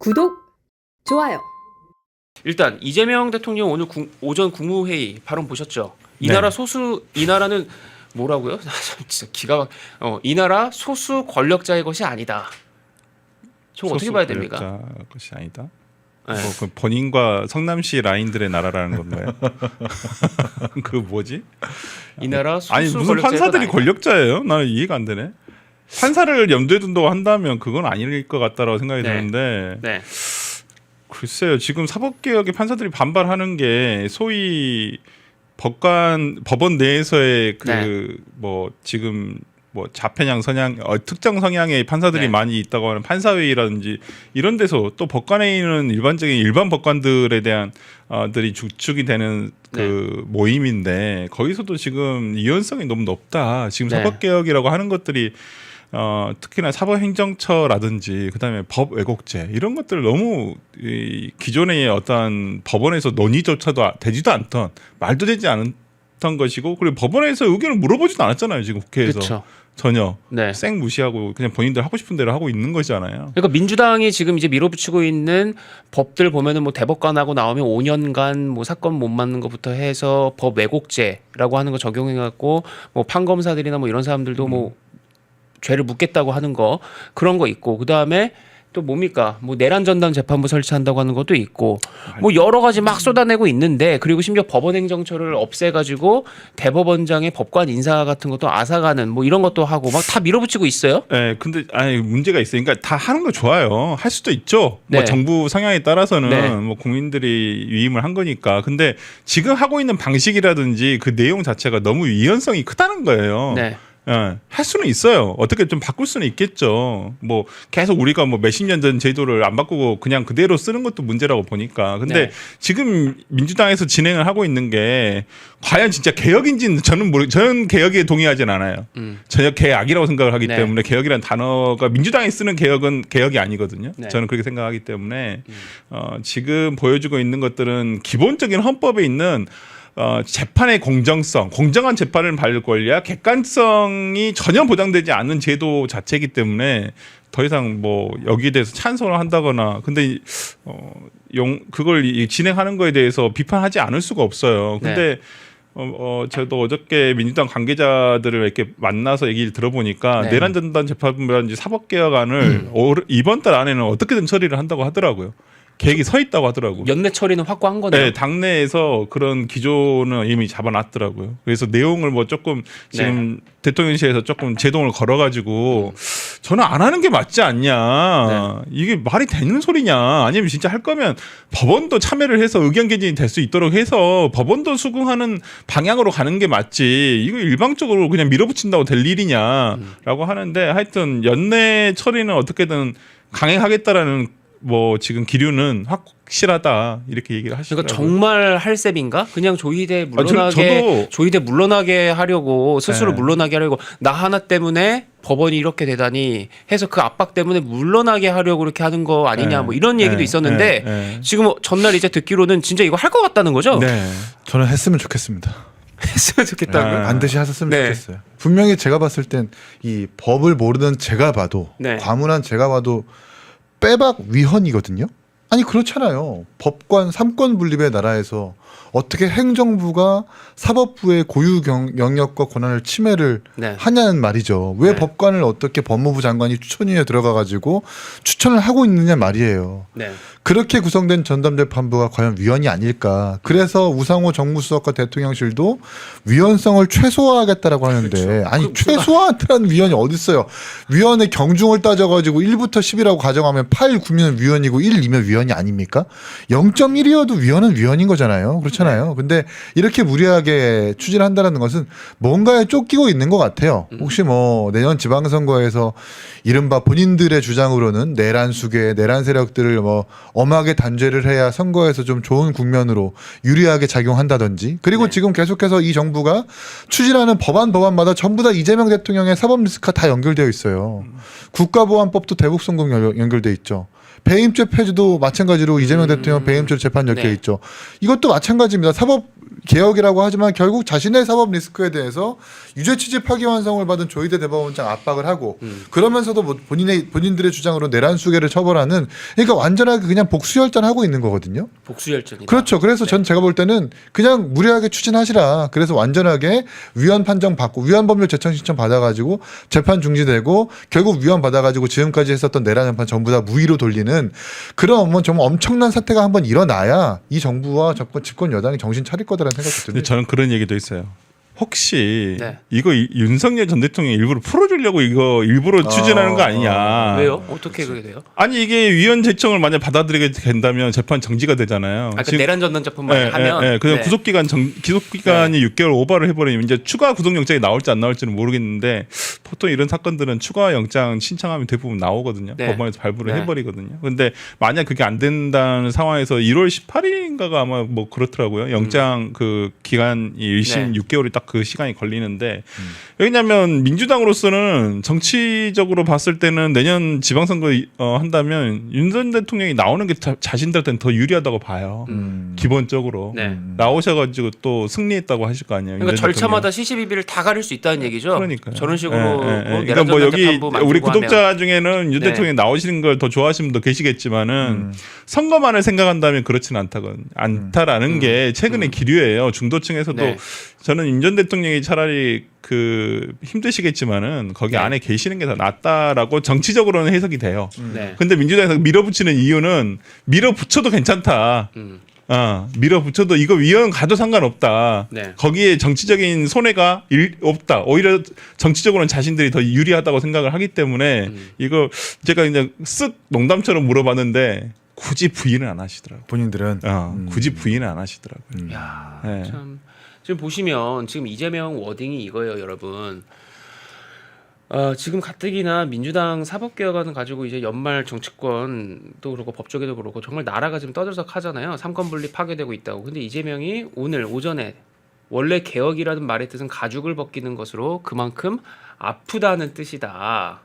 구독, 좋아요. 일단 이재명 대통령 오늘 오전 국무회의 발언 보셨죠? 이 네. 나라 이 나라는 뭐라고요? 진짜 이 나라 소수 권력자의 것이 아니다. 좀 어떻게 봐야 됩니까? 권력자 것이 아니다. 네. 그 본인과 성남시 라인들의 나라라는 건가요? 그 뭐지? 이 나라 소수 아니 무슨 권력자의 것 판사들이 아니다. 권력자예요? 나는 이해가 안 되네. 판사를 염두에 둔다고 한다면 그건 아닐 것 같다라고 생각이 네. 드는데 네. 글쎄요. 지금 사법개혁에 판사들이 반발하는 게 소위 법원 내에서의 뭐 지금 뭐 좌편향 성향 특정 성향의 판사들이 네. 많이 있다고 하는 판사회의라든지 이런 데서 또 법관회의는 일반 법관들에 대한 들이 주축이 되는 그 모임인데 거기서도 지금 이원성이 너무 높다. 지금 네. 사법개혁이라고 하는 것들이 특히나 사법행정처라든지 그다음에 법 왜곡죄 이런 것들 너무 기존의 어떤 법원에서 논의조차도 되지도 않던 말도 되지 않았던 것이고 그리고 법원에서 의견을 물어보지도 않았잖아요. 지금 국회에서 그쵸. 전혀 네. 쌩 무시하고 그냥 본인들 하고 싶은 대로 하고 있는 것이잖아요. 그러니까 민주당이 지금 이제 밀어붙이고 있는 법들 보면은 뭐 대법관하고 나오면 5년간 뭐 사건 못 맞는 것부터 해서 법 왜곡죄라고 하는 거 적용해 갖고 뭐 판검사들이나 뭐 이런 사람들도 뭐 죄를 묻겠다고 하는 거 그런 거 있고 그다음에 또 뭡니까 뭐 내란 전담 재판부 설치한다고 하는 것도 있고 뭐 여러 가지 막 쏟아내고 있는데 그리고 심지어 법원행정처를 없애가지고 대법원장의 법관 인사 같은 것도 앗아가는 뭐 이런 것도 하고 막 다 밀어붙이고 있어요. 네, 근데 문제가 있어요. 그러니까 다 하는 거 좋아요. 할 수도 있죠. 네. 뭐 정부 성향에 따라서는 네. 뭐 국민들이 위임을 한 거니까. 근데 지금 하고 있는 방식이라든지 그 내용 자체가 너무 위헌성이 크다는 거예요. 네. 예, 할 수는 있어요. 어떻게 좀 바꿀 수는 있겠죠. 뭐 계속 우리가 뭐 몇십 년 전 제도를 안 바꾸고 그냥 그대로 쓰는 것도 문제라고 보니까. 근데 네. 지금 민주당에서 진행을 하고 있는 게 과연 진짜 개혁인지는 저는 개혁에 동의하진 않아요. 전혀 개악이라고 생각을 하기 네. 때문에 개혁이라는 단어가 민주당이 쓰는 개혁은 개혁이 아니거든요. 네. 저는 그렇게 생각하기 때문에 지금 보여주고 있는 것들은 기본적인 헌법에 있는 재판의 공정성, 공정한 재판을 받을 권리와 객관성이 전혀 보장되지 않는 제도 자체이기 때문에 더 이상 뭐 여기에 대해서 찬성을 한다거나 근데 그걸 진행하는 거에 대해서 비판하지 않을 수가 없어요. 근데 저도 어저께 민주당 관계자들을 이렇게 만나서 얘기를 들어보니까 네. 내란 전담 재판부라든지 사법개혁안을 이번 달 안에는 어떻게든 처리를 한다고 하더라고요. 계획이 서 있다고 하더라고요. 연내 처리는 확고한 거네요. 네, 당내에서 그런 기조는 이미 잡아놨더라고요. 그래서 내용을 뭐 조금 지금 대통령실에서 조금 제동을 걸어가지고 저는 안 하는 게 맞지 않냐. 이게 말이 되는 소리냐. 아니면 진짜 할 거면 법원도 참여를 해서 의견 개진이 될 수 있도록 해서 법원도 수긍하는 방향으로 가는 게 맞지. 이거 일방적으로 그냥 밀어붙인다고 될 일이냐라고 하는데 하여튼 연내 처리는 어떻게든 강행하겠다라는 뭐 지금 기류는 확실하다 이렇게 얘기를 하시더라고요. 그러니까 정말 할 셈인가? 그냥 조희대 저도 물러나게 하려고 스스로 네. 물러나게 하려고 나 하나 때문에 법원이 이렇게 되다니 해서 그 압박 때문에 물러나게 하려고 그렇게 하는 거 아니냐 뭐 이런 얘기도 있었는데 지금 전날 이제 듣기로는 진짜 이거 할 것 같다는 거죠? 네. 저는 했으면 좋겠습니다. 했으면 좋겠다고요? 반드시 하셨으면 네. 좋겠어요. 분명히 제가 봤을 땐 이 법을 모르는 제가 봐도 과문한 제가 봐도 빼박 위헌이거든요. 아니 그렇잖아요. 법관 삼권 분립의 나라에서 어떻게 행정부가 사법부의 고유 영역과 권한을 침해를 하냐는 말이죠. 왜 법관을 어떻게 법무부 장관이 추천위에 들어가 가지고 추천을 하고 있느냐 말이에요. 그렇게 구성된 전담재판부가 과연 위헌이 아닐까. 그래서 우상호 정무수석과 대통령실도 위헌성을 최소화하겠다라고 하는데 그렇죠. 아니 최소화한다는 위헌이 어디 있어요. 위헌의 경중을 따져가지고 1부터 10이라고 가정하면 8, 9면 위헌이고 1, 2면 위헌이 아닙니까? 0.1이어도 위헌은 위헌인 거잖아요. 그렇잖아요. 근데 이렇게 무리하게 추진을 한다는 것은 뭔가에 쫓기고 있는 것 같아요. 혹시 뭐 내년 지방선거에서 이른바 본인들의 주장으로는 내란 수계, 내란 세력들을 뭐 엄하게 단죄를 해야 선거에서 좀 좋은 국면으로 유리하게 작용한다든지 그리고 지금 계속해서 이 정부가 추진하는 법안마다 전부 다 이재명 대통령의 사법 리스크가 다 연결되어 있어요. 국가보안법도 대북송금 연결돼 있죠. 배임죄 폐지도 마찬가지로 이재명 대통령 배임죄 재판 엮여 있죠. 이것도 마찬가지입니다. 사법 개혁이라고 하지만 결국 자신의 사법 리스크에 대해서 유죄 취지 파기환송을 받은 조희대 대법원장 압박을 하고 그러면서도 뭐 본인들의 주장으로 내란 수개를 처벌하는 그러니까 완전하게 그냥 복수열전하고 있는 거거든요. 복수열전이다. 그렇죠. 그래서 전 제가 볼 때는 그냥 무리하게 추진하시라. 그래서 완전하게 위헌 판정 받고 위헌 법률 제청 신청 받아가지고 재판 중지되고 결국 위헌 받아가지고 지금까지 했었던 내란 재판 전부 다 무위로 돌리는 그런 정말 엄청난 사태가 한번 일어나야 이 정부와 집권 여당이 정신 차릴 거다라는 생각이 근데 듭니다. 저는 그런 얘기도 있어요. 혹시 네. 이거 윤석열 전 대통령이 일부러 풀어주려고 이거 일부러 추진하는 거 아니냐? 왜요? 어떻게 그게 돼요? 아니 이게 위헌 제청을 만약 받아들이게 된다면 재판 정지가 되잖아요. 아까 내란 전담작품만 하면 그냥 네. 기소기간이 6개월 오버를 해버리면 이제 추가 구속영장이 나올지 안 나올지는 모르겠는데 보통 이런 사건들은 추가 영장 신청하면 대부분 나오거든요. 네. 법원에서 발부를 네. 해버리거든요. 근데 만약 그게 안 된다는 상황에서 1월 18일인가가 아마 뭐 그렇더라고요. 영장 그 기간이 1심 네. 6개월이 딱 그 시간이 걸리는데 왜냐하면 민주당으로서는 정치적으로 봤을 때는 내년 지방선거 한다면 윤 전 대통령이 나오는 게 자신들한테는 더 유리하다고 봐요. 기본적으로 네. 나오셔가지고 또 승리했다고 하실 거 아니에요. 그러니까 윤 전 절차마다 시시비비를 다 가릴 수 있다는 얘기죠. 그러니까요. 저런 식으로 예, 예, 예. 뭐 그러니까 내란 뭐 여기 전담작품만 우리 만들고 구독자 하면. 중에는 윤 네. 대통령이 나오시는 걸 더 좋아하시는 분도 계시겠지만은 선거만을 생각한다면 그렇지는 않다라는 게 최근의 기류예요. 중도층에서도 네. 저는 윤 전 대통령이 차라리 그 힘드시겠지만은 거기 네. 안에 계시는 게 더 낫다라고 정치적으로는 해석이 돼요. 네. 근데 민주당에서 밀어붙이는 이유는 밀어붙여도 괜찮다. 밀어붙여도 이거 위헌 가도 상관없다. 네. 거기에 정치적인 손해가 없다. 오히려 정치적으로는 자신들이 더 유리하다고 생각을 하기 때문에 이거 제가 그냥 쓱 농담처럼 물어봤는데 굳이 부인을 안 하시더라고요. 본인들은 굳이 부인을 안 하시더라고요. 야, 네. 참 지금 보시면 지금 이재명 워딩이 이거예요, 여러분. 지금 가뜩이나 민주당 사법개혁안을 가지고 이제 연말 정치권도 그렇고 법조계도 그렇고 정말 나라가 지금 떠들썩하잖아요. 삼권분립 파괴되고 있다고. 근데 이재명이 오늘 오전에 원래 개혁이라는 말의 뜻은 가죽을 벗기는 것으로 그만큼 아프다는 뜻이다.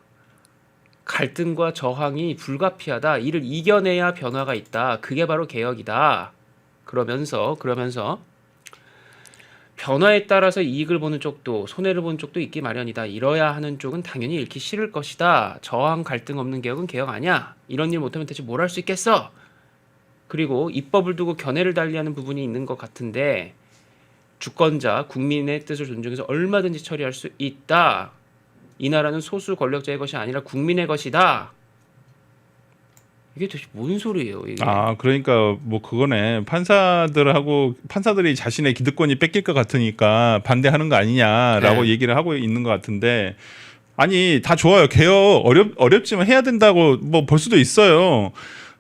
갈등과 저항이 불가피하다. 이를 이겨내야 변화가 있다. 그게 바로 개혁이다. 그러면서 변화에 따라서 이익을 보는 쪽도 손해를 보는 쪽도 있기 마련이다. 이뤄야 하는 쪽은 당연히 잃기 싫을 것이다. 저항 갈등 없는 개혁은 개혁 아니야. 이런 일 못하면 대체 뭘 할 수 있겠어. 그리고 입법을 두고 견해를 달리하는 부분이 있는 것 같은데 주권자 국민의 뜻을 존중해서 얼마든지 처리할 수 있다. 이 나라는 소수 권력자의 것이 아니라 국민의 것이다. 이게 도대체 뭔 소리예요? 이게? 그러니까 뭐 그거네. 판사들이 자신의 기득권이 뺏길 것 같으니까 반대하는 거 아니냐라고 네. 얘기를 하고 있는 것 같은데 아니 다 좋아요. 개혁 어렵지만 해야 된다고 뭐 볼 수도 있어요.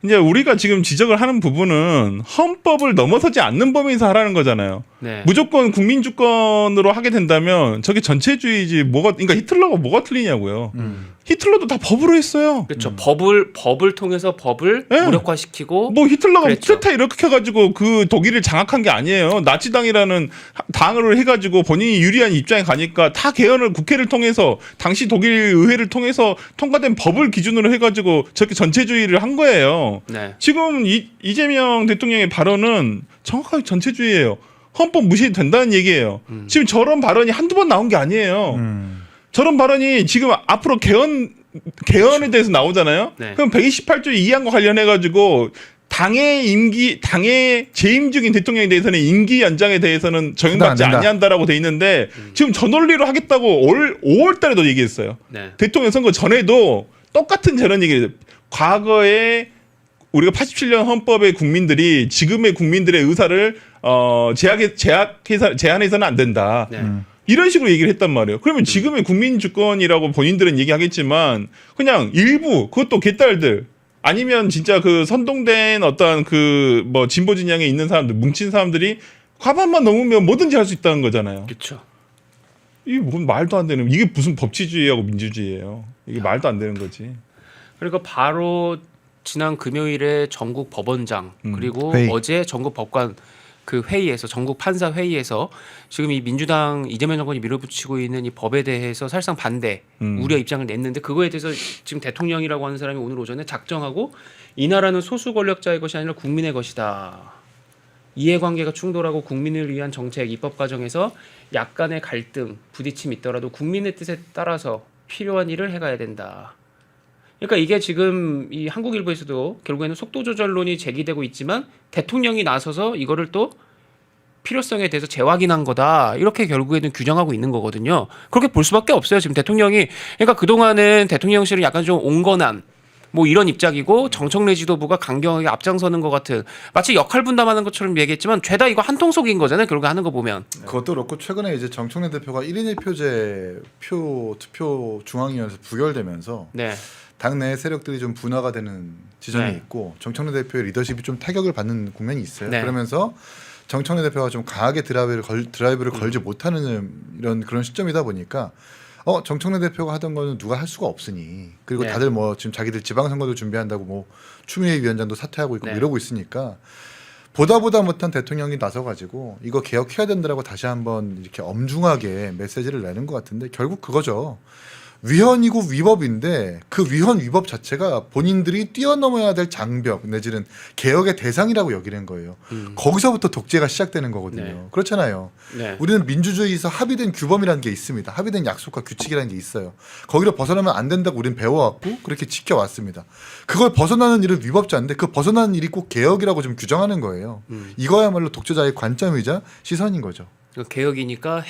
이제 우리가 지금 지적을 하는 부분은 헌법을 넘어서지 않는 범위에서 하라는 거잖아요. 네. 무조건 국민 주권으로 하게 된다면 저게 전체주의지 그러니까 히틀러가 뭐가 틀리냐고요. 히틀러도 다 법으로 했어요. 그렇죠. 법을 통해서 법을 네. 무력화시키고 뭐 히틀러가 그랬죠. 쿠데타 이렇게 해가지고 그 독일을 장악한 게 아니에요. 나치당이라는 당을 해가지고 본인이 유리한 입장에 가니까 다 개헌을 국회를 통해서 당시 독일 의회를 통해서 통과된 법을 기준으로 해가지고 저렇게 전체주의를 한 거예요. 네. 지금 이재명 대통령의 발언은 정확하게 전체주의예요. 헌법 무시해도 된다는 얘기예요. 지금 저런 발언이 한두 번 나온 게 아니에요. 저런 발언이 지금 앞으로 개헌에 대해서 나오잖아요. 네. 그럼 128조 2항과 관련해 가지고 당의 재임 중인 대통령에 대해서는 임기 연장에 대해서는 적용받지 안 된다. 아니한다라고 돼 있는데 지금 저 논리로 하겠다고 5월 달에도 얘기했어요. 네. 대통령 선거 전에도 똑같은 저런 얘기를 과거에 우리가 87년 헌법의 국민들이 지금의 국민들의 의사를 제한해서는 안 된다. 네. 이런 식으로 얘기를 했단 말이에요. 그러면 지금의 국민 주권이라고 본인들은 얘기하겠지만 그냥 일부 그것도 개딸들 아니면 진짜 그 선동된 어떤 그 뭐 진보 진영에 있는 사람들 뭉친 사람들이 과반만 넘으면 뭐든지 할 수 있다는 거잖아요. 그렇죠. 이게 뭔 말도 안 되는 이게 무슨 법치주의하고 민주주의예요. 이게 말도 안 되는 거지. 그리고 바로 지난 금요일에 전국 법원장 그리고 회의. 어제 전국 법관 그 회의에서 전국 판사 회의에서 지금 이 민주당 이재명 정권이 밀어붙이고 있는 이 법에 대해서 사실상 반대 우려 입장을 냈는데 그거에 대해서 지금 대통령이라고 하는 사람이 오늘 오전에 작정하고 이 나라는 소수 권력자의 것이 아니라 국민의 것이다. 이해관계가 충돌하고 국민을 위한 정책 입법 과정에서 약간의 갈등, 부딪힘이 있더라도 국민의 뜻에 따라서 필요한 일을 해가야 된다. 그러니까 이게 지금 이 한국일보에서도 결국에는 속도 조절론이 제기되고 있지만 대통령이 나서서 이거를 또 필요성에 대해서 재확인한 거다. 이렇게 결국에는 규정하고 있는 거거든요. 그렇게 볼 수밖에 없어요. 지금 대통령이 그러니까 그동안은 대통령실은 약간 좀 온건한 뭐 이런 입장이고 정청래 지도부가 강경하게 앞장서는 것 같은 마치 역할 분담하는 것처럼 얘기했지만 죄다 이거 한통속인 거잖아요. 결국 하는 거 보면. 그것도 그렇고 최근에 이제 정청래 대표가 1인 1표제 투표 중앙위원회에서 부결되면서 네. 당내 세력들이 좀 분화가 되는 지점이 네. 있고 정청래 대표의 리더십이 좀 타격을 받는 국면이 있어요. 네. 그러면서 정청래 대표가 좀 강하게 드라이브를 걸지 못하는 이런 그런 시점이다 보니까 정청래 대표가 하던 거는 누가 할 수가 없으니 그리고 네. 다들 뭐 지금 자기들 지방선거도 준비한다고 뭐 추미애 위원장도 사퇴하고 있고 네. 이러고 있으니까 보다 못한 대통령이 나서가지고 이거 개혁해야 된다라고 다시 한번 이렇게 엄중하게 메시지를 내는 것 같은데 결국 그거죠. 위헌이고 위법인데 그 위헌 위법 자체가 본인들이 뛰어넘어야 될 장벽 내지는 개혁의 대상이라고 여기는 거예요. 거기서부터 독재가 시작되는 거거든요. 네. 그렇잖아요. 네. 우리는 민주주의에서 합의된 규범이라는 게 있습니다. 합의된 약속과 규칙이라는 게 있어요. 거기로 벗어나면 안 된다고 우리는 배워왔고 그렇게 지켜왔습니다. 그걸 벗어나는 일은 위법자인데 그 벗어나는 일이 꼭 개혁이라고 좀 규정하는 거예요. 이거야말로 독재자의 관점이자 시선인 거죠. 그러니까 개혁이니까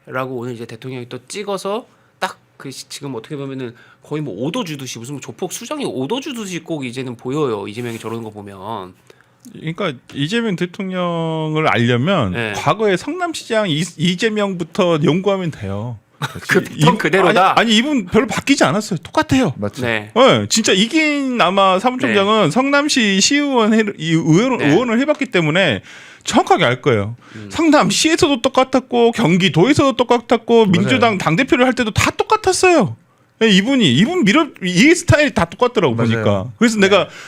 해라고 오늘 이제 대통령이 또 찍어서 딱 그 지금 어떻게 보면은 거의 뭐 오도 주듯이 무슨 조폭 수정이 오도 주듯이 꼭 이제는 보여요. 이재명이 저러는 거 보면. 그러니까 이재명 대통령을 알려면 네. 과거에 성남시장 이재명부터 연구하면 돼요. 그 패턴 그대로다. 아니 이분 별로 바뀌지 않았어요. 똑같아요. 맞죠? 네. 진짜 이긴 아마 사무총장은 성남시 시의원 의원을 해봤기 때문에 정확하게 알 거예요. 성남시에서도 똑같았고 경기도에서도 똑같았고 민주당 당대표를 할 때도 다 똑같았어요. 이 스타일이 다 똑같더라고 맞아요. 보니까. 그래서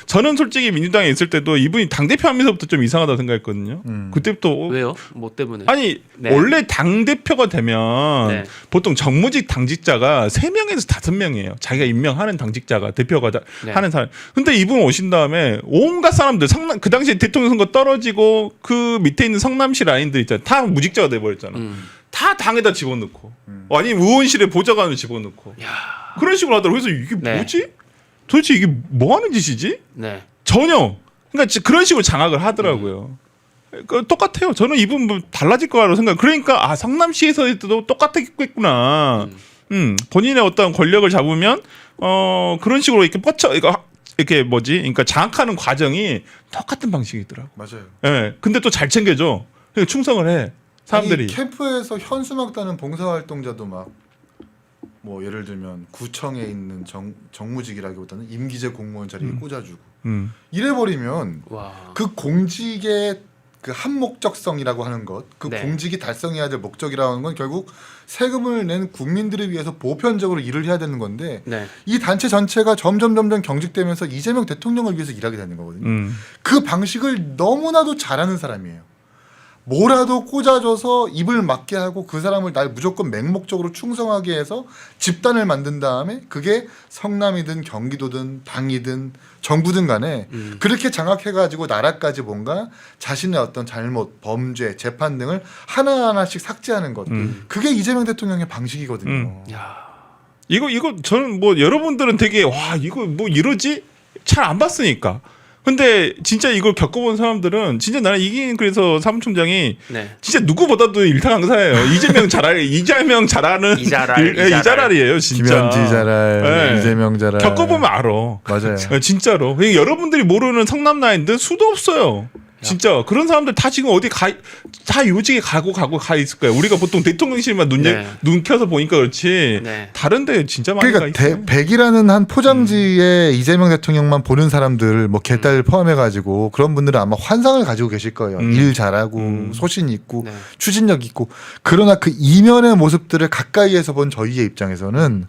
저는 솔직히 민주당에 있을 때도 이분이 당대표 하면서부터 좀 이상하다고 생각했거든요. 그때부터 왜요? 뭐 때문에? 아니 네. 원래 당대표가 되면 네. 보통 정무직 당직자가 3명에서 5명이에요. 자기가 임명하는 당직자가 대표가 네. 하는 사람. 근데 이분 오신 다음에 온갖 사람들 그 당시에 대통령 선거 떨어지고 그 밑에 있는 성남시 라인들 있잖아요. 다 무직자가 돼버렸잖아. 다 당에다 집어넣고 아니면 의원실에 보좌관을 집어넣고 그런 식으로 하더라고요. 그래서 이게 네. 뭐지? 도대체 이게 뭐 하는 짓이지? 네. 전혀. 그러니까 그런 식으로 장악을 하더라고요. 똑같아요. 저는 이분 뭐 달라질 거라고 생각. 그러니까 성남시에서도 똑같겠구나. 본인의 어떤 권력을 잡으면 그런 식으로 이렇게 이렇게 그러니까 장악하는 과정이 똑같은 방식이더라고. 맞아요. 예. 근데 또 잘 챙겨줘. 그러니까 충성을 해. 사람들이. 아니, 캠프에서 현수막 따는 봉사활동자도 막 뭐 예를 들면 구청에 있는 정무직이라기보다는 임기제 공무원 자리에 꽂아주고 이래버리면 와. 그 공직의 그 한목적성이라고 하는 것, 그 네. 공직이 달성해야 될 목적이라고 하는 건 결국 세금을 낸 국민들을 위해서 보편적으로 일을 해야 되는 건데 네. 이 단체 전체가 점점 경직되면서 이재명 대통령을 위해서 일하게 되는 거거든요. 그 방식을 너무나도 잘하는 사람이에요. 뭐라도 꽂아줘서 입을 막게 하고 그 사람을 날 무조건 맹목적으로 충성하게 해서 집단을 만든 다음에 그게 성남이든 경기도든 당이든 정부든 간에 그렇게 장악해가지고 나라까지 뭔가 자신의 어떤 잘못, 범죄, 재판 등을 하나하나씩 삭제하는 것. 그게 이재명 대통령의 방식이거든요. 야. 이거 저는 뭐 여러분들은 되게 와 이거 뭐 이러지? 잘 안 봤으니까. 근데 진짜 이걸 겪어본 사람들은 진짜 나는 이긴 그래서 사무총장이 네. 진짜 누구보다도 일타강사예요. 이재명 잘하는 이자랄이에요. 진짜. 김현지 잘할, 네. 이재명 잘할. 겪어보면 알아. 맞아요. 진짜로. 여러분들이 모르는 성남 라인들 수도 없어요. 진짜 그런 사람들 다 지금 어디 다 요직에 가 있을 거예요. 우리가 보통 대통령실만 눈 켜서 보니까 그렇지. 네. 다른데 진짜 많이 가 그러니까 있어요. 100이라는 한 포장지에 이재명 대통령만 보는 사람들 뭐 개딸 포함해가지고 그런 분들은 아마 환상을 가지고 계실 거예요. 일 잘하고 소신 있고 네. 추진력 있고 그러나 그 이면의 모습들을 가까이에서 본 저희의 입장에서는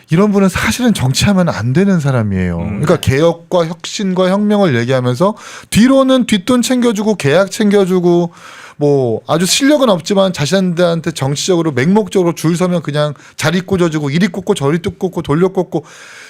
이런 분은 사실은 정치하면 안 되는 사람이에요. 그러니까 개혁과 혁신과 혁명을 얘기하면서 뒤로는 뒷돈 챙겨주고 계약 챙겨주고 뭐 아주 실력은 없지만 자신들한테 정치적으로 맹목적으로 줄 서면 그냥 자리 꽂아주고 이리 꽂고 저리 꽂고 돌려 꽂고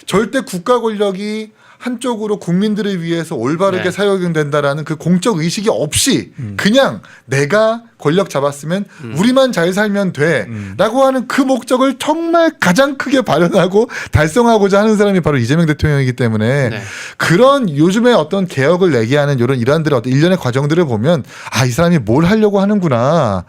절대 국가 권력이 한쪽으로 국민들을 위해서 올바르게 네. 사용된다라는 그 공적 의식이 없이 그냥 내가 권력 잡았으면 우리만 잘 살면 돼라고 하는 그 목적을 정말 가장 크게 발현하고 달성하고자 하는 사람이 바로 이재명 대통령이기 때문에 네. 그런 요즘에 어떤 개혁을 내게 하는 이런 일환들의 어떤 일련의 과정들을 보면 아, 이 사람이 뭘 하려고 하는구나.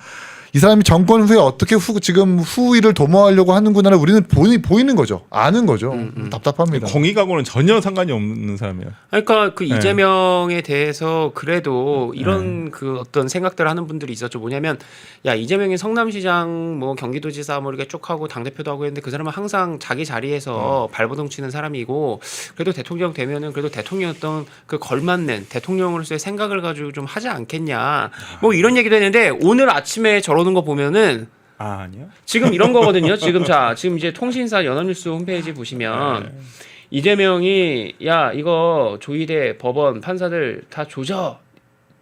이 사람이 정권 후에 어떻게 지금 후위를 도모하려고 하는구나를 우리는 보이는 거죠. 아는 거죠. 답답합니다. 공익하고는 전혀 상관이 없는 사람이에요. 그러니까 그 네. 이재명에 대해서 그래도 이런 그 어떤 생각들을 하는 분들이 있었죠. 뭐냐면 야 이재명이 성남시장 뭐 경기도지사 뭐 이렇게 쭉 하고 당대표도 하고 했는데 그 사람은 항상 자기 자리에서 발버둥 치는 사람이고 그래도 대통령 되면은 그래도 대통령이었던 그 걸맞는 대통령으로서의 생각을 가지고 좀 하지 않겠냐. 뭐 이런 얘기도 했는데 오늘 아침에 저러는 거 보면은 아니요. 지금 이런 거거든요. 지금 이제 통신사 연합뉴스 홈페이지 보시면 이재명이 야 이거 조희대 법원 판사들 다 조져.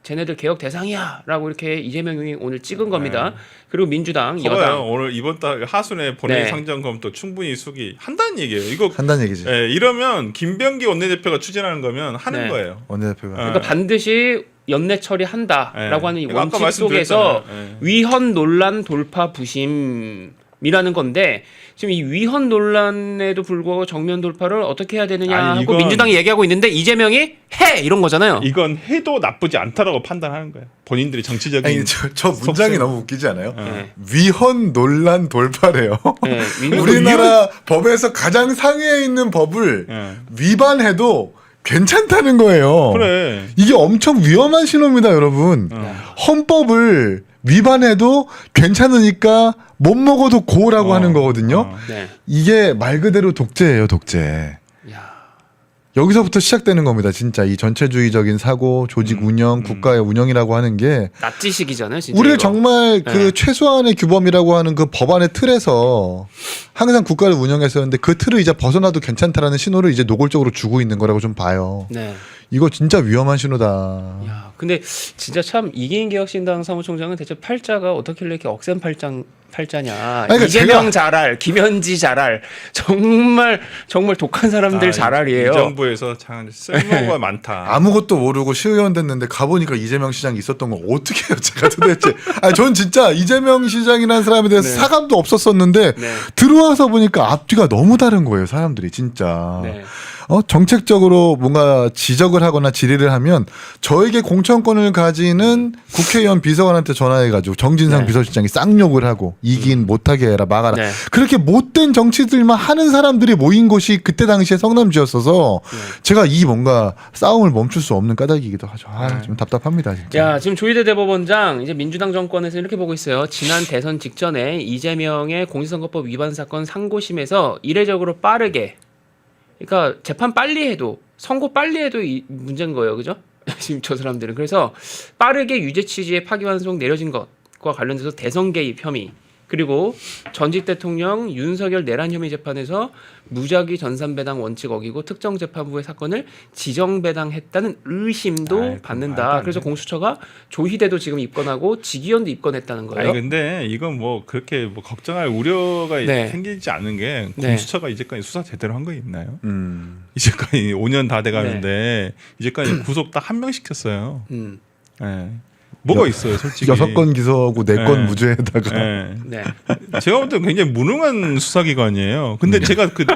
쟤네들 개혁 대상이야라고 이렇게 이재명이 오늘 찍은 겁니다. 그리고 민주당 봐봐요. 여당 오늘 이번 달 하순에 본회의 네. 상정 검토 충분히 수기 한다는 얘기예요. 이거 한다는 얘기지. 예, 이러면 김병기 원내대표가 추진하는 거면 하는 네. 거예요. 원내대표가. 그러니까 반드시 연내 처리한다라고 하는 이 아까 원칙 말씀드렸잖아요. 속에서 예. 위헌 논란 돌파 부심이라는 건데 지금 이 위헌 논란에도 불구하고 정면 돌파를 어떻게 해야 되느냐 아니, 하고 이건- 민주당이 얘기하고 있는데 이재명이 해 이런 거잖아요. 이건 해도 나쁘지 않다라고 판단하는 거예요. 본인들이 정치적인 아니 저 문장이 너무 웃기지 않아요? 네. 위헌 논란 돌파래요. 네, 우리나라 법에서 가장 상위에 있는 법을 예. 위반해도 괜찮다는 거예요. 그래. 이게 엄청 위험한 신호입니다, 여러분. 헌법을 위반해도 괜찮으니까 못 먹어도 고라고 하는 거거든요. 네. 이게 말 그대로 독재예요, 독재. 야. 여기서부터 시작되는 겁니다. 진짜 이 전체주의적인 사고, 조직 운영, 국가의 운영이라고 하는 게 나치식이잖아요, 진짜. 우리를 이거. 정말 그 네. 최소한의 규범이라고 하는 그 법안의 틀에서 항상 국가를 운영했었는데 그 틀을 이제 벗어나도 괜찮다라는 신호를 이제 노골적으로 주고 있는 거라고 좀 봐요. 네. 이거 진짜 위험한 신호다. 야, 근데 진짜 참 이기인 개혁신당 사무총장은 대체 팔자가 어떻길래 이렇게 억센 팔자냐. 그러니까 이재명 잘할, 김현지 잘할, 정말 독한 사람들 잘할이에요. 이 정부에서 참 쓸모가 많다. 아무것도 모르고 시의원 됐는데 가보니까 이재명 시장이 있었던 거 어떻게 해요 제가 도대체. 아니 전 진짜 이재명 시장이라는 사람에 대해서 네. 사감도 없었었는데 네. 들어와서 보니까 앞뒤가 너무 다른 거예요 사람들이 진짜. 네. 정책적으로 뭔가 지적을 하거나 질의를 하면 저에게 공천권을 가지는 국회의원 비서관한테 전화해가지고 정진상 네. 비서실장이 쌍욕을 하고 이긴 못하게 해라 막아라. 네. 그렇게 못된 정치들만 하는 사람들이 모인 곳이 그때 당시에 성남지였어서 제가 이 뭔가 싸움을 멈출 수 없는 까닭이기도 하죠. 좀 답답합니다 진짜. 야, 지금 조희대 대법원장 이제 민주당 정권에서 이렇게 보고 있어요. 지난 대선 직전에 이재명의 공직선거법 위반 사건 상고심에서 이례적으로 빠르게, 그러니까 재판 빨리 해도 선고 빨리 해도 이 문제인 거예요, 그죠? 지금 저 사람들은 그래서 빠르게 유죄 취지의 파기환송 내려진 것과 관련돼서 대선 개입 혐의, 그리고 전직 대통령 윤석열 내란 혐의 재판에서 무작위 전산배당 원칙 어기고 특정재판부의 사건을 지정배당했다는 의심도 말도 받는다. 안 그래서 돼. 공수처가 조희대도 지금 입건하고 지기현도 입건했다는 거예요. 아니 근데 이건 뭐 그렇게 뭐 걱정할 우려가 네. 생기지 않은 게 네. 공수처가 이제까지 수사 제대로 한 거 있나요? 이제까지 5년 다 돼가는데 이제까지 구속 딱 한 명 시켰어요. 예. 뭐가 있어요, 솔직히. 6건 기소하고 4건 네. 무죄에다가 예. 네. 제가 볼 때 굉장히 무능한 수사기관이에요. 근데 제가 그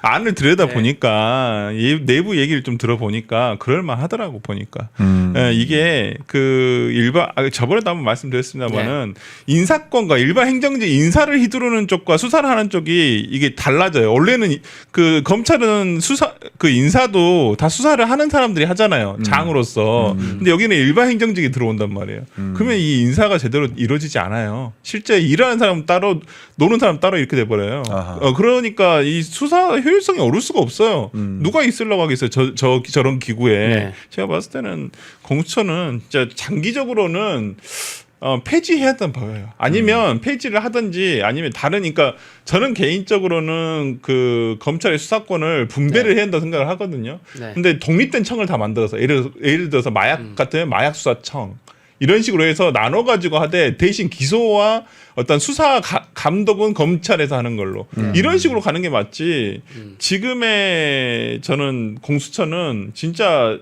안을 들여다 네. 보니까 내부 얘기를 좀 들어보니까 그럴만하더라고 보니까. 예, 이게 그 일반 저번에도 한번 말씀드렸습니다만은 인사권과 일반 행정직 인사를 휘두르는 쪽과 수사를 하는 쪽이 이게 달라져요. 원래는 그 검찰은 수사 그 인사도 다 수사를 하는 사람들이 하잖아요. 장으로서. 근데 여기는 일반 행정직이 들어온단 말이에요. 그러면 이 인사가 제대로 이루어지지 않아요. 실제 일하는 사람 따로 노는 사람 따로 이렇게 돼버려요. 그러니까 이 수사 효율성이 오를 수가 없어요. 누가 있으려고 하겠어요. 저런 기구에. 네. 제가 봤을 때는 공수처는 진짜 장기적으로는 폐지해야 한다는 봐요. 아니면 폐지를 하든지 아니면 다른, 그러니까 저는 개인적으로는 그 검찰의 수사권을 분배를 해야 한다고 생각을 하거든요. 네. 근데 독립된 청을 다 만들어서 예를 들어서 마약 같은 마약 수사청, 이런 식으로 해서 나눠가지고 하되 대신 기소와 어떤 수사 감독은 검찰에서 하는 걸로 이런 식으로 가는 게 맞지. 지금의 저는 공수처는 진짜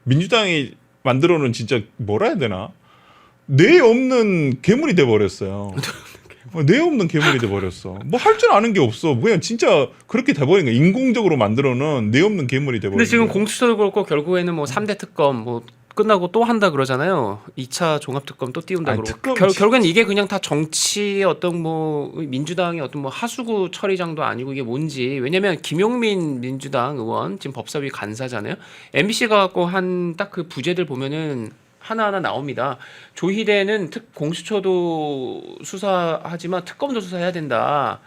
민주당이 만들어놓은 진짜 뭐라 해야 되나 뇌 없는 괴물이 돼 버렸어요. 뇌 없는 괴물이 돼 버렸어. 뭐 할 줄 아는 게 없어. 그냥 진짜 그렇게 돼 버린 거야. 인공적으로 만들어놓은 뇌 없는 괴물이 돼 버린 거야. 근데 지금 공수처도 그렇고 결국에는 뭐 3대 특검 뭐 끝나고 또 한다 그러잖아요. 2차 종합특검 또 띄운다 아니, 그러고. 특검 결국엔 이게 그냥 다 정치의 어떤 뭐 민주당의 어떤 뭐 하수구 처리장도 아니고 이게 뭔지. 왜냐면 김용민 민주당 의원 지금 법사위 간사잖아요. MBC가 갖고 한 딱 그 부제들 보면은 하나하나 나옵니다. 조희대는 공수처도 수사하지만 특검도 수사해야 된다.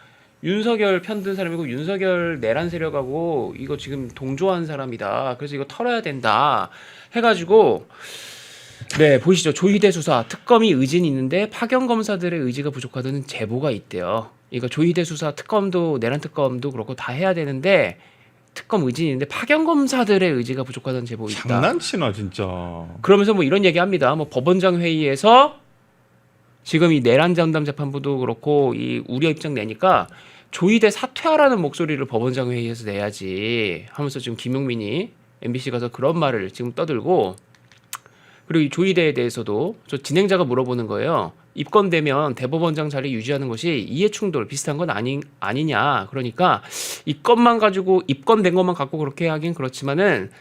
윤석열 편든 사람이고 윤석열 내란 세력하고 이거 지금 동조한 사람이다. 그래서 이거 털어야 된다. 해가지고 네 보시죠. 조희대 수사 특검이 의지는 있는데 파견 검사들의 의지가 부족하다는 제보가 있대요. 이거 조희대 수사 특검도 내란 특검도 그렇고 다 해야 되는데 특검 의지는 있는데 파견 검사들의 의지가 부족하다는 제보 있다. 장난치나 진짜. 그러면서 뭐 이런 얘기합니다. 뭐 법원장 회의에서 지금 이 내란 전담 재판부도 그렇고 이 우려 입장 내니까 조희대 사퇴하라는 목소리를 법원장 회의에서 내야지 하면서 지금 김용민이 MBC 가서 그런 말을 지금 떠들고 그리고 이 조희대에 대해서도 저 진행자가 물어보는 거예요. 입건되면 대법원장 자리 유지하는 것이 이해충돌 비슷한 건 아니냐. 그러니까 입건만 가지고 입건된 것만 갖고 그렇게 하긴 그렇지만은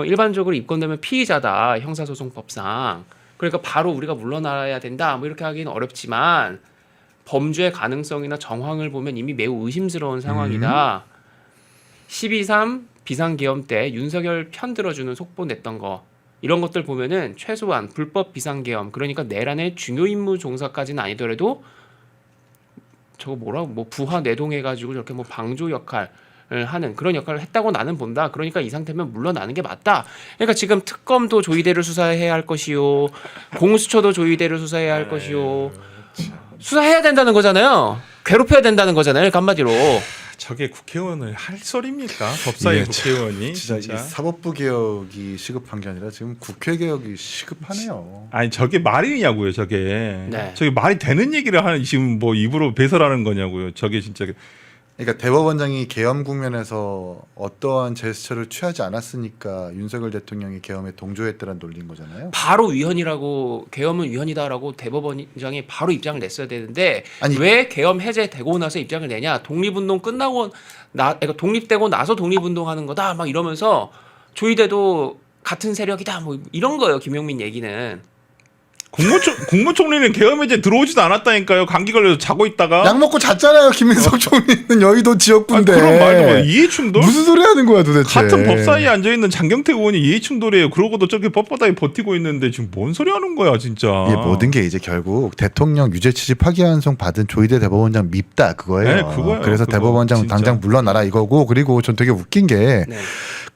일반적으로 입건되면 피의자다 형사소송법상. 그러니까 바로 우리가 물러나야 된다. 뭐 이렇게 하기는 어렵지만 범죄 가능성이나 정황을 보면 이미 매우 의심스러운 상황이다. 12.3 비상계엄 때 윤석열 편 들어주는 속보 냈던 거 이런 것들 보면은 최소한 불법 비상계엄 그러니까 내란의 중요 임무 종사까지는 아니더라도 저거 뭐라고 뭐 부하 내동해가지고 저렇게 뭐 방조 역할을 하는 그런 역할을 했다고 나는 본다. 그러니까 이 상태면 물러나는 게 맞다. 그러니까 지금 특검도 조희대를 수사해야 할 것이요, 공수처도 조희대를 수사해야 할 것이요. 수사해야 된다는 거잖아요. 괴롭혀야 된다는 거잖아요. 그러니까 한마디로. 저게 국회의원을 할 소리입니까? 법사위 예, 국회의원이 진짜 이 사법부 개혁이 시급한 게 아니라 지금 국회 개혁이 시급하네요. 아니 저게 말이냐고요. 저게 네. 저게 말이 되는 얘기를 하는 지금 뭐 입으로 배설하는 거냐고요. 저게 진짜 그러니까 대법원장이 계엄 국면에서 어떠한 제스처를 취하지 않았으니까 윤석열 대통령이 계엄에 동조했다는 논리인 거잖아요. 바로 위헌이라고 계엄은 위헌이다라고 대법원장이 바로 입장을 냈어야 되는데 아니, 왜 계엄 해제되고 나서 입장을 내냐? 독립운동 끝나고 그러니까 독립되고 나서 독립운동하는 거다 막 이러면서 조희대도 같은 세력이다 뭐 이런 거예요. 김용민 얘기는. 국무총리는 계엄 해제 들어오지도 않았다니까요. 감기 걸려서 자고 있다가 약 먹고 잤잖아요. 김민석 총리는 여의도 지역구인데. 그런 말도 뭐 이해충돌? 무슨 소리 하는 거야 도대체. 같은 법사위에 앉아 있는 장경태 의원이 이해충돌이에요. 그러고도 저렇게 뻣뻣하게 버티고 있는데 지금 뭔 소리 하는 거야 진짜. 이게 모든 게 이제 결국 대통령 유죄 취지 파기환송 받은 조희대 대법원장 밉다 그거예요. 네, 그거예요. 그래서 그거, 대법원장 진짜. 당장 물러나라 이거고 그리고 전 되게 웃긴 게 네.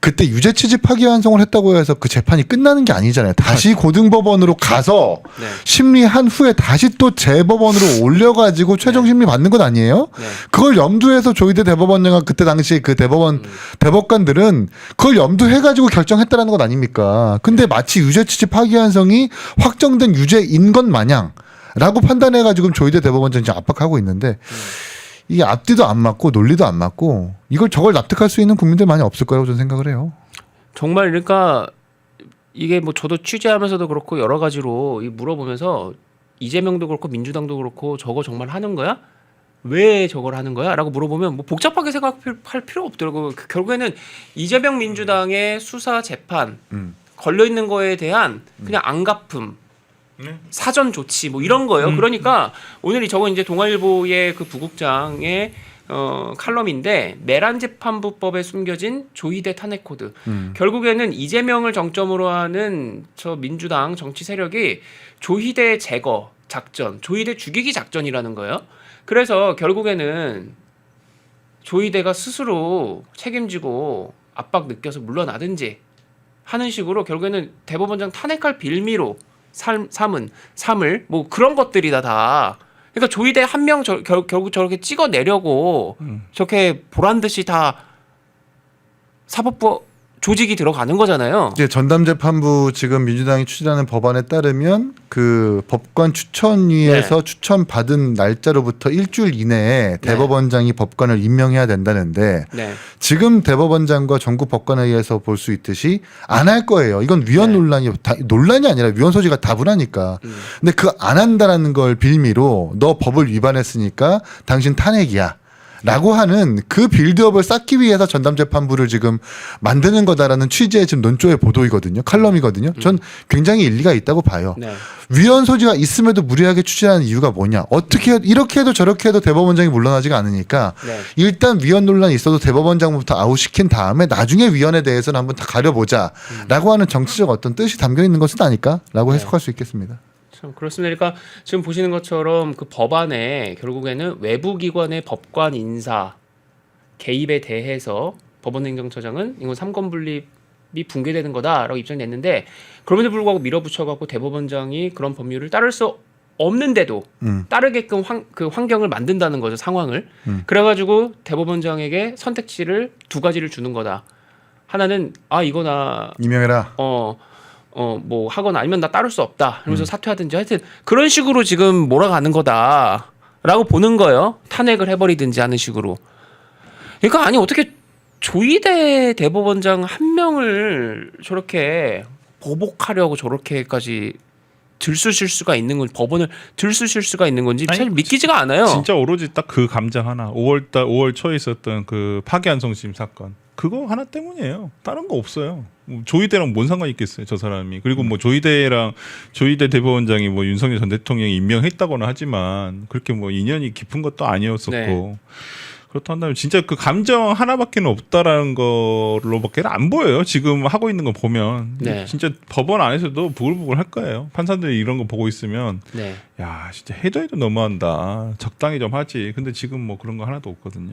그때 유죄 취지 파기환송을 했다고 해서 그 재판이 끝나는 게 아니잖아요. 다시 고등법원으로 가서 네. 심리한 후에 다시 또 재법원으로 올려가지고 최종 심리 받는 건 아니에요? 네. 그걸 염두해서 조희대 대법원장과 그때 당시 그 대법관들은 그걸 염두해가지고 결정했다라는 것 아닙니까? 근데 마치 유죄 취지 파기환송이 확정된 유죄인 것 마냥 라고 판단해가지고 조희대 대법원장이 지금 압박하고 있는데 이게 앞뒤도 안 맞고 논리도 안 맞고 저걸 납득할 수 있는 국민들 많이 없을 거라고 저는 생각을 해요. 정말 그러니까 이게 뭐 저도 취재하면서도 그렇고 여러 가지로 물어보면서 이재명도 그렇고 민주당도 그렇고 저거 정말 하는 거야? 왜 저걸 하는 거야? 라고 물어보면 뭐 복잡하게 생각할 필요 없더라고요. 결국에는 이재명 민주당의 수사 재판 걸려있는 거에 대한 그냥 안갚음 사전 조치 뭐 이런 거예요. 그러니까 오늘 저건 이제 동아일보의 그 부국장의 칼럼인데 내란 재판부법에 숨겨진 조희대 탄핵 코드. 결국에는 이재명을 정점으로 하는 저 민주당 정치 세력이 조희대 제거 작전, 조희대 죽이기 작전이라는 거예요. 그래서 결국에는 조희대가 스스로 책임지고 압박 느껴서 물러나든지 하는 식으로 결국에는 대법원장 탄핵할 빌미로 삼을 뭐 그런 것들이다 다. 그러니까 조희대 한 명 결국 저렇게 찍어내려고 저렇게 보란 듯이 다 사법부 조직이 들어가는 거잖아요. 이제 전담재판부 지금 민주당이 추진하는 법안에 따르면 그 법관 추천위에서 추천받은 날짜로부터 일주일 이내에 대법원장이 법관을 임명해야 된다는데 네. 지금 대법원장과 전국 법관회의에서 볼 수 있듯이 안 할 거예요. 이건 위헌 논란이 아니라 위헌 소지가 다분하니까. 근데 그 안 한다라는 걸 빌미로 너 법을 위반했으니까 당신 탄핵이야. 라고 하는 그 빌드업을 쌓기 위해서 전담재판부를 지금 만드는 거다라는 취지의 지금 논조의 보도이거든요. 칼럼이거든요. 전 굉장히 일리가 있다고 봐요. 네. 위헌 소지가 있음에도 무리하게 추진하는 이유가 뭐냐. 이렇게 해도 저렇게 해도 대법원장이 물러나지가 않으니까 네. 일단 위헌 논란이 있어도 대법원장부터 아웃시킨 다음에 나중에 위헌에 대해서는 한번 다 가려보자 라고 하는 정치적 어떤 뜻이 담겨 있는 것은 아닐까라고 해석할 수 있겠습니다. 참 그렇습니다. 그러니까 지금 보시는 것처럼 그 법안에 결국에는 외부 기관의 법관 인사 개입에 대해서 법원행정처장은 이건 삼권 분립이 붕괴되는 거다라고 입장을 냈는데 그럼에도 불구하고 밀어붙여갖고 대법원장이 그런 법률을 따를 수 없는데도 따르게끔 그 환경을 만든다는 거죠, 상황을. 그래가지고 대법원장에게 선택지를 두 가지를 주는 거다. 하나는 이거나 임명해라. 뭐 하거나 아니면 나 따를 수 없다. 그러면서 사퇴하든지 하여튼 그런 식으로 지금 몰아가는 거다라고 보는 거예요. 탄핵을 해버리든지 하는 식으로. 그러니까 아니 어떻게 조희대 대법원장 한 명을 저렇게 보복하려고 저렇게까지 들쑤실 수가 있는 건 법원을 들쑤실 수가 있는 건지 사실 믿기지가 않아요. 진짜 오로지 딱 그 감정 하나. 5월 초에 있었던 그 파기환송심 사건. 그거 하나 때문이에요. 다른 거 없어요. 조희대랑 뭔 상관이 있겠어요, 저 사람이. 그리고 뭐 조희대 대법원장이 뭐 윤석열 전 대통령이 임명했다고는 하지만 그렇게 뭐 인연이 깊은 것도 아니었었고. 네. 그렇다 한다면 진짜 그 감정 하나밖에는 없다라는 걸로밖에 안 보여요. 지금 하고 있는 거 보면. 네. 진짜 법원 안에서도 부글부글 할 거예요. 판사들이 이런 거 보고 있으면 네. 야, 진짜 해도 너무한다. 적당히 좀 하지. 근데 지금 뭐 그런 거 하나도 없거든요.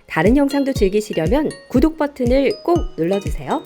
다른 영상도 즐기시려면 구독 버튼을 꼭 눌러주세요.